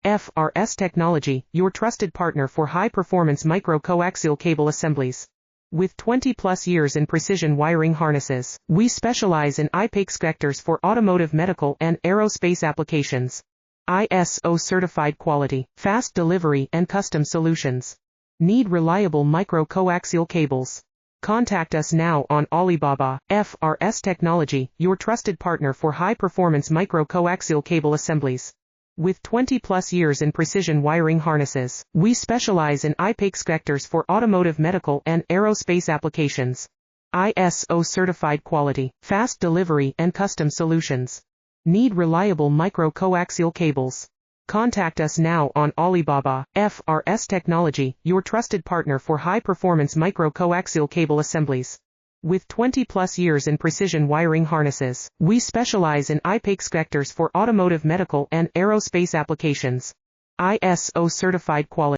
FRS Technology, your trusted partner for high-performance micro-coaxial cable assemblies. With 20-plus years in precision wiring harnesses, we specialize in IPACE connectors for automotive, medical, and aerospace applications. ISO-certified quality, fast delivery, and custom solutions. Need reliable micro-coaxial cables? Contact us now on Alibaba. FRS Technology, your trusted partner for high-performance micro-coaxial cable assemblies. With 20-plus years in precision wiring harnesses, we specialize in IPACE connectors for automotive, medical, and aerospace applications. ISO-certified quality, fast delivery, and custom solutions. Need reliable micro-coaxial cables? Contact us now on Alibaba. FRS Technology, your trusted partner for high-performance micro-coaxial cable assemblies. With 20-plus years in precision wiring harnesses, we specialize in IPACE connectors for automotive, medical, and aerospace applications. ISO-certified quality.